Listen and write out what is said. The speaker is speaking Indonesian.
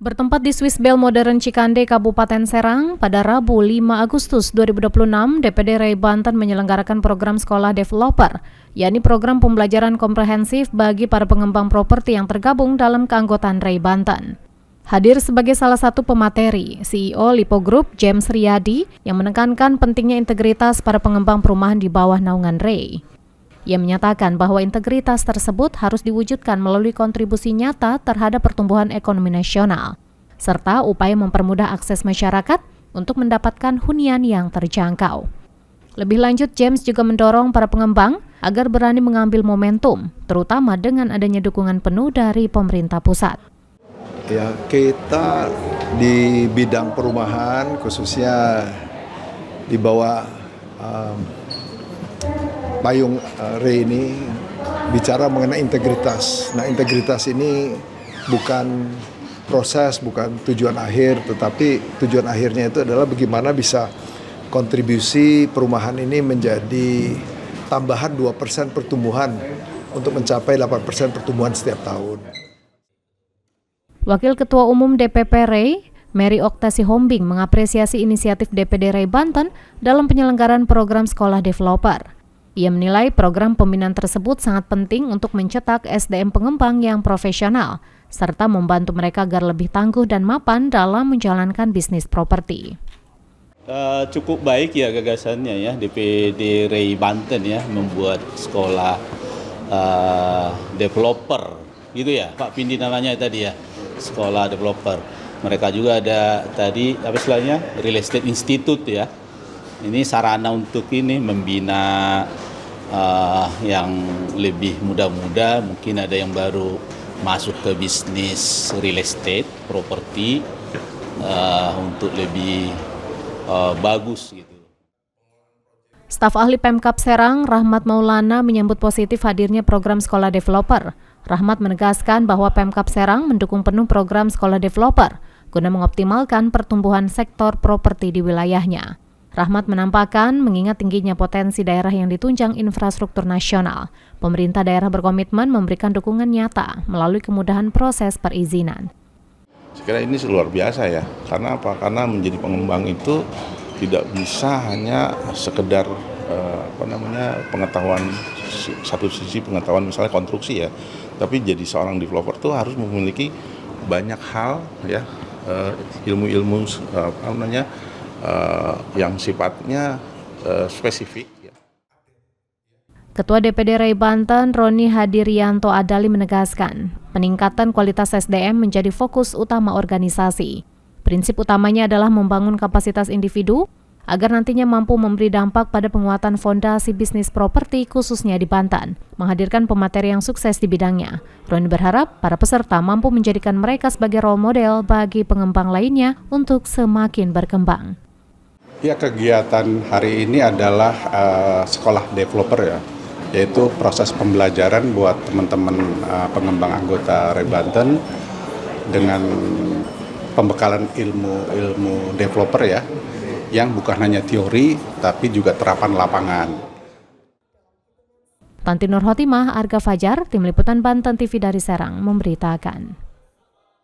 Bertempat di Swiss Bell Modern Cikande, Kabupaten Serang, pada Rabu 5 Agustus 2026, DPD REI Banten menyelenggarakan program sekolah developer, yakni program pembelajaran komprehensif bagi para pengembang properti yang tergabung dalam keanggotaan REI Banten. Hadir sebagai salah satu pemateri, CEO Lipo Group James Riyadi yang menekankan pentingnya integritas para pengembang perumahan di bawah naungan REI. Ia menyatakan bahwa integritas tersebut harus diwujudkan melalui kontribusi nyata terhadap pertumbuhan ekonomi nasional, serta upaya mempermudah akses masyarakat untuk mendapatkan hunian yang terjangkau. Lebih lanjut, James juga mendorong para pengembang agar berani mengambil momentum, terutama dengan adanya dukungan penuh dari pemerintah pusat. Ya, kita di bidang perumahan, khususnya di bawah payung REI ini bicara mengenai integritas. Nah, integritas ini bukan proses, bukan tujuan akhir, tetapi tujuan akhirnya itu adalah bagaimana bisa kontribusi perumahan ini menjadi tambahan 2% pertumbuhan untuk mencapai 8% pertumbuhan setiap tahun. Wakil Ketua Umum DPP REI, Mary Oktasi Hombing, mengapresiasi inisiatif DPD REI Banten dalam penyelenggaraan program sekolah developer. Ia menilai program pembinaan tersebut sangat penting untuk mencetak SDM pengembang yang profesional, serta membantu mereka agar lebih tangguh dan mapan dalam menjalankan bisnis properti. Cukup baik ya gagasannya ya, DPD REI Banten ya, membuat sekolah developer, gitu ya Pak Pindi namanya tadi ya, sekolah developer. Mereka juga ada tadi, apa istilahnya, Real Estate Institute ya. Ini sarana untuk ini membina yang lebih muda-muda, mungkin ada yang baru masuk ke bisnis real estate, properti, untuk lebih bagus gitu. Staf ahli Pemkab Serang, Rahmat Maulana, menyambut positif hadirnya program sekolah developer. Rahmat menegaskan bahwa Pemkab Serang mendukung penuh program sekolah developer guna mengoptimalkan pertumbuhan sektor properti di wilayahnya. Rahmat menambahkan, mengingat tingginya potensi daerah yang ditunjang infrastruktur nasional, pemerintah daerah berkomitmen memberikan dukungan nyata melalui kemudahan proses perizinan. Saya kira ini luar biasa ya, karena apa? Karena menjadi pengembang itu tidak bisa hanya sekedar pengetahuan, satu sisi pengetahuan misalnya konstruksi ya, tapi jadi seorang developer itu harus memiliki banyak hal ya, ilmu-ilmu yang sifatnya spesifik. Ketua DPD REI Banten, Roni Hadirianto Adali, menegaskan peningkatan kualitas SDM menjadi fokus utama organisasi. Prinsip utamanya adalah membangun kapasitas individu agar nantinya mampu memberi dampak pada penguatan fondasi bisnis properti khususnya di Banten, menghadirkan pemateri yang sukses di bidangnya. Roni berharap para peserta mampu menjadikan mereka sebagai role model bagi pengembang lainnya untuk semakin berkembang. Ya, kegiatan hari ini adalah sekolah developer ya, yaitu proses pembelajaran buat teman-teman pengembang anggota REI Banten dengan pembekalan ilmu developer ya, yang bukan hanya teori tapi juga terapan lapangan. Tanti Nurhotimah, Arga Fajar, Tim Liputan Banten TV dari Serang memberitakan.